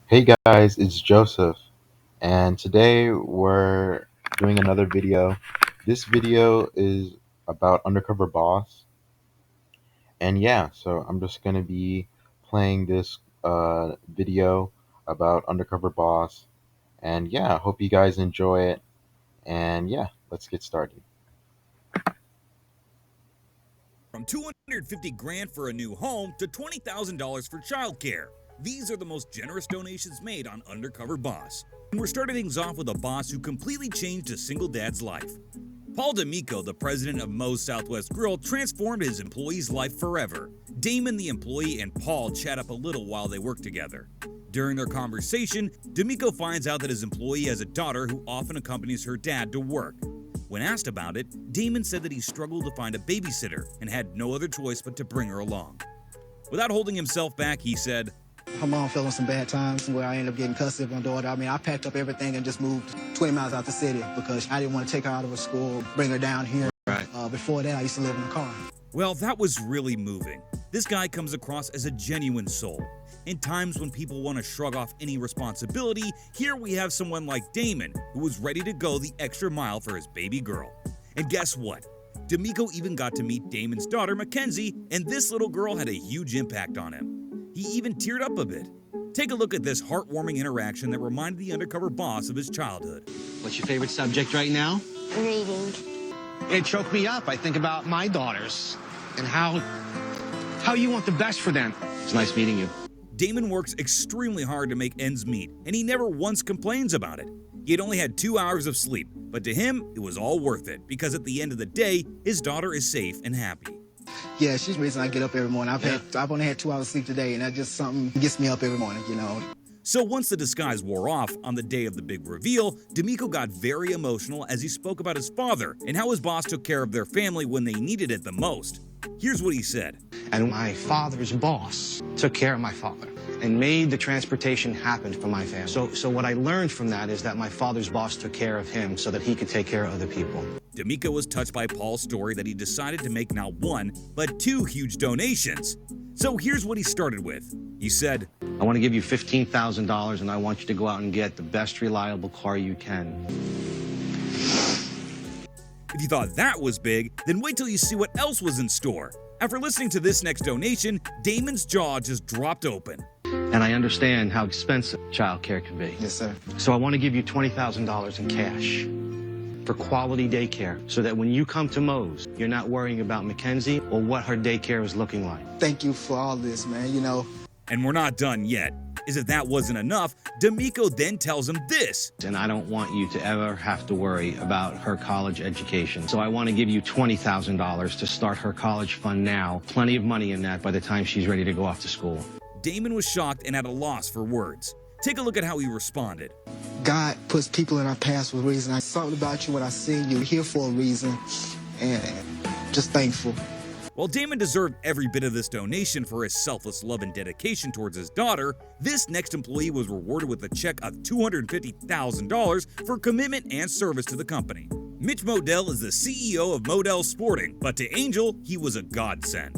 Hey guys, it's Joseph, and today we're doing another video. This video is about Undercover Boss, and yeah, so I'm just gonna be playing this video about Undercover Boss, and yeah, I hope you guys enjoy it, and yeah, let's get started. From 250 grand for a new home to $20,000 for childcare. These are the most generous donations made on Undercover Boss. And we're starting things off with a boss who completely changed a single dad's life. Paul D'Amico, the president of Moe's Southwest Grill, transformed his employee's life forever. Damon, the employee, and Paul chat up a little while they work together. During their conversation, D'Amico finds out that his employee has a daughter who often accompanies her dad to work. When asked about it, Damon said that he struggled to find a babysitter and had no other choice but to bring her along. Without holding himself back, he said, Her mom fell on some bad times where I ended up getting custody of my daughter. I packed up everything and just moved 20 miles out the city because I didn't want to take her out of her school, bring her down here. Right. Before that, I used to live in a car. Well, that was really moving. This guy comes across as a genuine soul. In times when people want to shrug off any responsibility, here we have someone like Damon who was ready to go the extra mile for his baby girl. And guess what? D'Amico even got to meet Damon's daughter, Mackenzie, and this little girl had a huge impact on him. He even teared up a bit. Take a look at this heartwarming interaction that reminded the undercover boss of his childhood. What's your favorite subject right now? Reading. It choked me up. I think about my daughters and how you want the best for them. It's nice meeting you. Damon works extremely hard to make ends meet, and he never once complains about it. He had only had 2 hours of sleep, but to him, it was all worth it because at the end of the day, his daughter is safe and happy. Yeah, she's the reason I get up every morning. I've only had 2 hours sleep today, and that's just something that gets me up every morning, you know. So once the disguise wore off, on the day of the big reveal, D'Amico got very emotional as he spoke about his father and how his boss took care of their family when they needed it the most. Here's what he said. And my father's boss took care of my father and made the transportation happen for my family. So what I learned from that is that my father's boss took care of him so that he could take care of other people. D'Amico was touched by Paul's story that he decided to make not one, but 2 huge donations. So here's what he started with. He said, I want to give you $15,000 and I want you to go out and get the best reliable car you can. If you thought that was big, then wait till you see what else was in store. After listening to this next donation, Damon's jaw just dropped open. And I understand how expensive childcare can be. Yes, sir. So I want to give you $20,000 in cash for quality daycare so that when you come to Moe's, you're not worrying about Mackenzie or what her daycare is looking like. Thank you for all this, man, you know. And we're not done yet. As if that wasn't enough, D'Amico then tells him this. And I don't want you to ever have to worry about her college education. So I want to give you $20,000 to start her college fund now. Plenty of money in that by the time she's ready to go off to school. Damon was shocked and at a loss for words. Take a look at how he responded. God puts people in our paths for a reason. I something about you when I see you here for a reason, and just thankful. While Damon deserved every bit of this donation for his selfless love and dedication towards his daughter, this next employee was rewarded with a check of $250,000 for commitment and service to the company. Mitch Modell is the CEO of Modell Sporting, but to Angel, he was a godsend.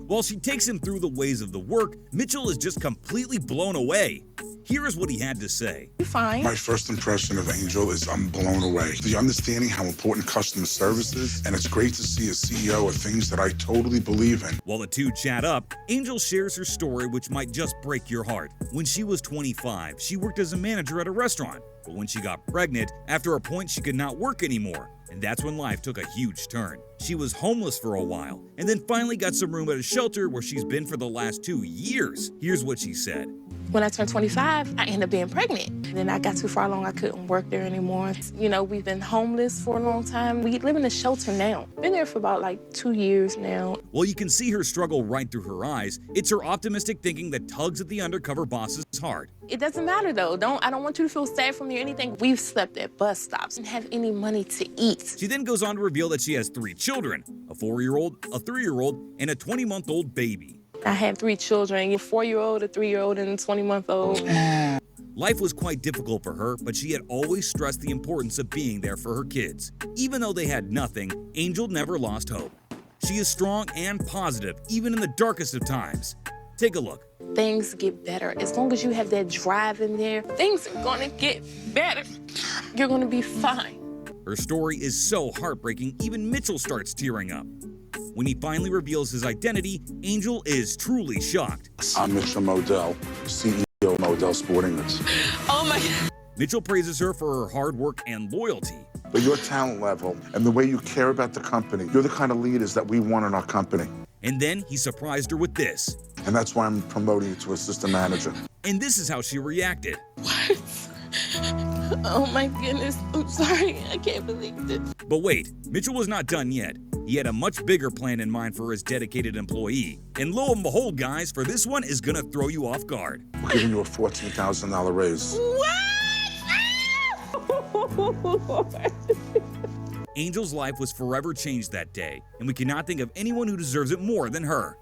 While she takes him through the ways of the work, Mitchell is just completely blown away. Here is what he had to say. Fine. My first impression of Angel is I'm blown away. The understanding how important customer service is, and it's great to see a CEO of things that I totally believe in. While the two chat up, Angel shares her story which might just break your heart. When she was 25, she worked as a manager at a restaurant. But when she got pregnant, after a point she could not work anymore. And that's when life took a huge turn. She was homeless for a while, and then finally got some room at a shelter where she's been for the last 2 years. Here's what she said. When I turned 25, I ended up being pregnant. Then I got too far along, I couldn't work there anymore. You know, we've been homeless for a long time. We live in a shelter now. Been there for about 2 years now. Well, you can see her struggle right through her eyes. It's her optimistic thinking that tugs at the undercover boss's heart. It doesn't matter though. I don't want you to feel sad for me or anything. We've slept at bus stops and have any money to eat. She then goes on to reveal that she has 3 children, a 4-year-old, a 3-year-old, and a 20-month-old baby. I have 3 children, a 4-year-old, a 3-year-old, and a 20-month-old. Life was quite difficult for her, but she had always stressed the importance of being there for her kids. Even though they had nothing, Angel never lost hope. She is strong and positive, even in the darkest of times. Take a look. Things get better. As long as you have that drive in there, things are gonna get better. You're gonna be fine. Her story is so heartbreaking, even Mitchell starts tearing up. When he finally reveals his identity, Angel is truly shocked. I'm Mitchell Modell, CEO of Modell Sporting Goods. Oh my God. Mitchell praises her for her hard work and loyalty. But your talent level and the way you care about the company, you're the kind of leaders that we want in our company. And then he surprised her with this. And that's why I'm promoting you to assistant manager. And this is how she reacted. What? Oh my goodness. I'm sorry. I can't believe this. But wait, Mitchell was not done yet. He had a much bigger plan in mind for his dedicated employee. And lo and behold, guys, for this one is gonna throw you off guard. We're giving you a $14,000 raise. What? Angel's life was forever changed that day, and we cannot think of anyone who deserves it more than her.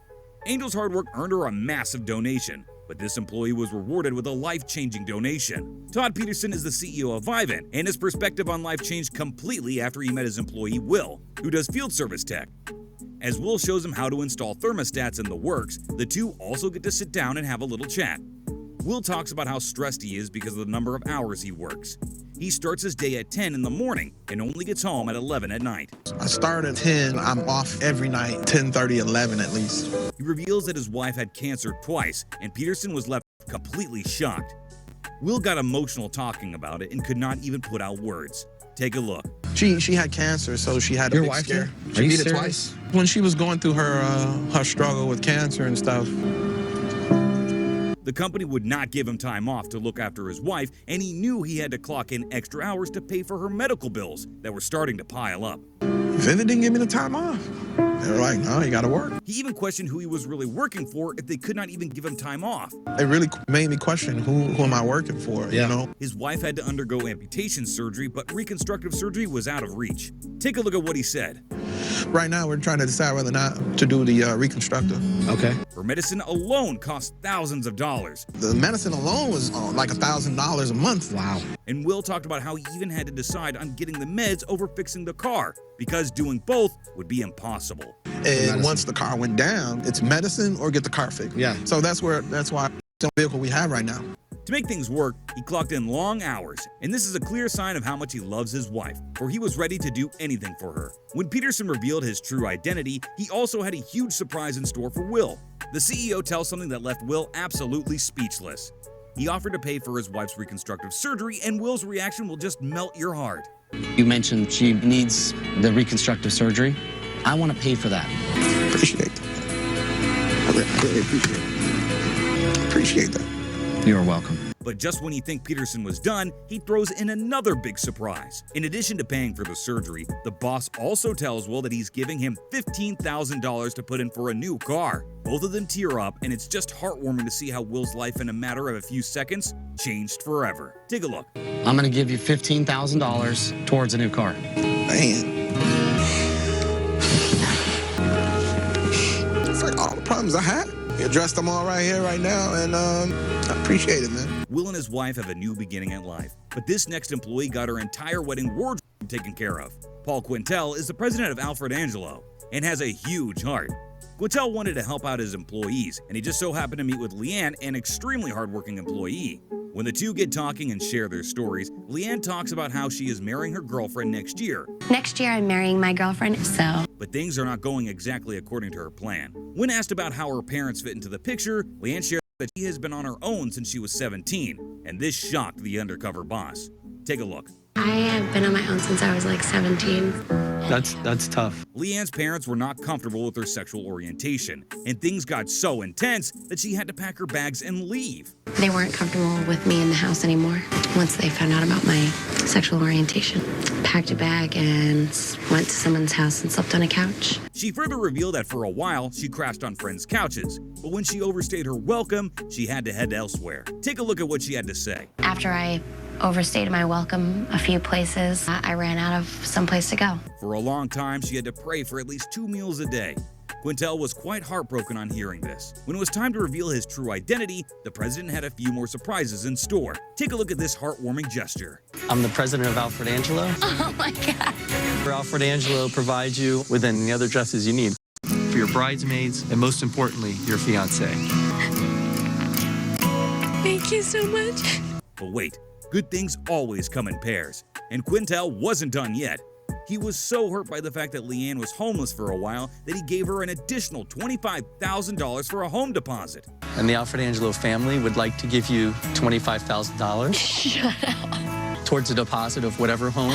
Angel's hard work earned her a massive donation, but this employee was rewarded with a life-changing donation. Todd Peterson is the CEO of Vivint, and his perspective on life changed completely after he met his employee Will, who does field service tech. As Will shows him how to install thermostats in the works, the two also get to sit down and have a little chat. Will talks about how stressed he is because of the number of hours he works. He starts his day at 10 in the morning and only gets home at 11 at night. I start at 10, I'm off every night, 10:30, 11 at least. He reveals that his wife had cancer twice, and Peterson was left completely shocked. Will got emotional talking about it and could not even put out words. Take a look. She had cancer, so she had a Your big wife scare. did? She Are you beat it serious? twice. When she was going through her struggle with cancer and stuff, The company would not give him time off to look after his wife, and he knew he had to clock in extra hours to pay for her medical bills that were starting to pile up. Vivint didn't give me the time off. They were like, no, you gotta work. He even questioned who he was really working for if they could not even give him time off. It really made me question who am I working for, you know? His wife had to undergo amputation surgery, but reconstructive surgery was out of reach. Take a look at what he said. Right now, we're trying to decide whether or not to do the reconstructive. Okay. Her medicine alone cost thousands of dollars. The medicine alone was like $1,000 a month. Wow. And Will talked about how he even had to decide on getting the meds over fixing the car, because doing both would be impossible. And once the car went down, it's medicine or get the car fixed. Yeah. So that's why the vehicle we have right now. To make things work, he clocked in long hours, and this is a clear sign of how much he loves his wife, for he was ready to do anything for her. When Peterson revealed his true identity, he also had a huge surprise in store for Will. The CEO tells something that left Will absolutely speechless. He offered to pay for his wife's reconstructive surgery, and Will's reaction will just melt your heart. You mentioned she needs the reconstructive surgery. I want to pay for that. Appreciate that. I really appreciate it. Appreciate that. You're welcome. But just when you think Peterson was done, he throws in another big surprise. In addition to paying for the surgery, the boss also tells Will that he's giving him $15,000 to put in for a new car. Both of them tear up, and it's just heartwarming to see how Will's life in a matter of a few seconds changed forever. Take a look. I'm going to give you $15,000 towards a new car. Man. It's like all the problems I had. We addressed them all right here, right now, and I appreciate it, man. Will and his wife have a new beginning at life, but this next employee got her entire wedding wardrobe taken care of. Paul Quintel is the president of Alfred Angelo and has a huge heart. Quintel wanted to help out his employees, and he just so happened to meet with Leanne, an extremely hardworking employee. When the two get talking and share their stories, Leanne talks about how she is marrying her girlfriend next year. Next year, I'm marrying my girlfriend, so. But things are not going exactly according to her plan. When asked about how her parents fit into the picture, Leanne shared that she has been on her own since she was 17, and this shocked the undercover boss. Take a look. I have been on my own since I was like 17. That's tough. Leanne's parents were not comfortable with her sexual orientation, and things got so intense that she had to pack her bags and leave. They weren't comfortable with me in the house anymore once they found out about my sexual orientation. Packed a bag and went to someone's house and slept on a couch. She further revealed that for a while, she crashed on friends' couches, but when she overstayed her welcome, she had to head elsewhere. Take a look at what she had to say. After I overstayed my welcome a few places, I ran out of some place to go. For a long time, she had to pray for at least 2 meals a day. Quintel was quite heartbroken on hearing this. When it was time to reveal his true identity, the president had a few more surprises in store. Take a look at this heartwarming gesture. I'm the president of Alfred Angelo. Oh my God. Alfred Angelo provides you with any other dresses you need for your bridesmaids, and most importantly, your fiance. Thank you so much. But wait, good things always come in pairs, and Quintel wasn't done yet. He was so hurt by the fact that Leanne was homeless for a while that he gave her an additional $25,000 for a home deposit. And the Alfred Angelo family would like to give you $25,000 towards a deposit of whatever home.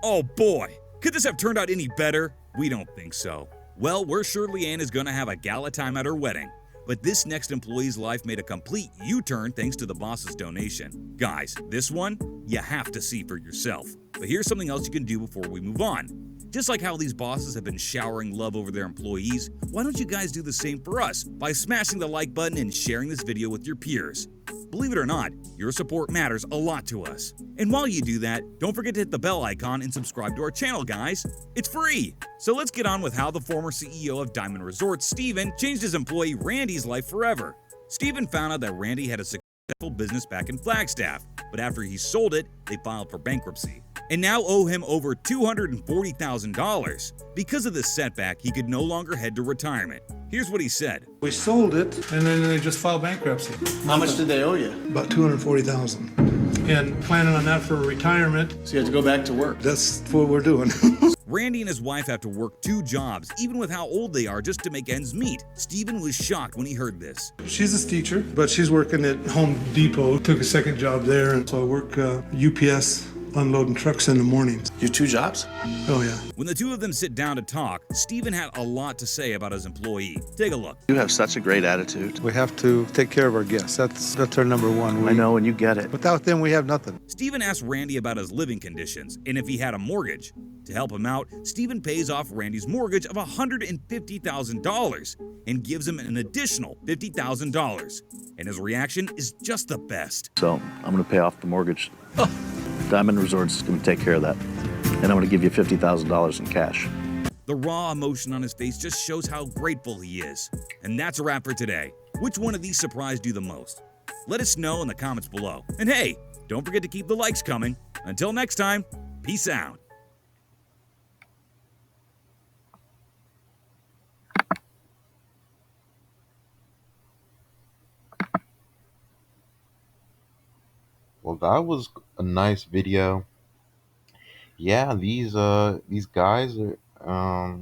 Oh boy, could this have turned out any better? We don't think so. Well, we're sure Leanne is gonna have a gala time at her wedding. But this next employee's life made a complete U-turn thanks to the boss's donation. Guys, this one, you have to see for yourself. But here's something else you can do before we move on. Just like how these bosses have been showering love over their employees, why don't you guys do the same for us by smashing the like button and sharing this video with your peers? Believe it or not, your support matters a lot to us. And while you do that, don't forget to hit the bell icon and subscribe to our channel, guys. It's free! So let's get on with how the former CEO of Diamond Resorts, Steven, changed his employee Randy's life forever. Steven found out that Randy had a successful business back in Flagstaff, but after he sold it, they filed for bankruptcy and now owe him over $240,000. Because of this setback, he could no longer head to retirement. Here's what he said. We sold it, and then they just filed bankruptcy. How much did they owe you? About $240,000. And planning on that for retirement. So you have to go back to work. That's what we're doing. Randy and his wife have to work 2 jobs, even with how old they are, just to make ends meet. Steven was shocked when he heard this. She's a teacher, but she's working at Home Depot. Took a second job there, and so I work UPS. Unloading trucks in the mornings. You have 2 jobs? Oh, yeah. When the two of them sit down to talk, Steven had a lot to say about his employee. Take a look. You have such a great attitude. We have to take care of our guests. That's our number one. I know, and you get it. Without them, we have nothing. Steven asked Randy about his living conditions and if he had a mortgage. To help him out, Steven pays off Randy's mortgage of $150,000 and gives him an additional $50,000. And his reaction is just the best. So, I'm going to pay off the mortgage. Diamond Resorts is going to take care of that. And I'm going to give you $50,000 in cash. The raw emotion on his face just shows how grateful he is. And that's a wrap for today. Which one of these surprised you the most? Let us know in the comments below. And hey, don't forget to keep the likes coming. Until next time, peace out. Well, that was a nice video. Yeah, these guys are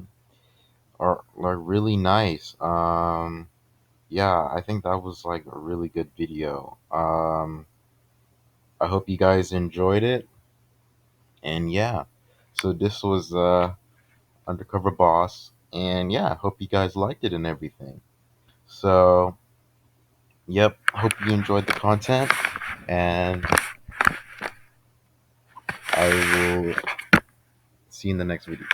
really nice. Yeah, I think that was like a really good video. I hope you guys enjoyed it. And yeah, so this was Undercover Boss, and yeah, I hope you guys liked it and everything. So, yep, hope you enjoyed the content, and I will see you in the next video.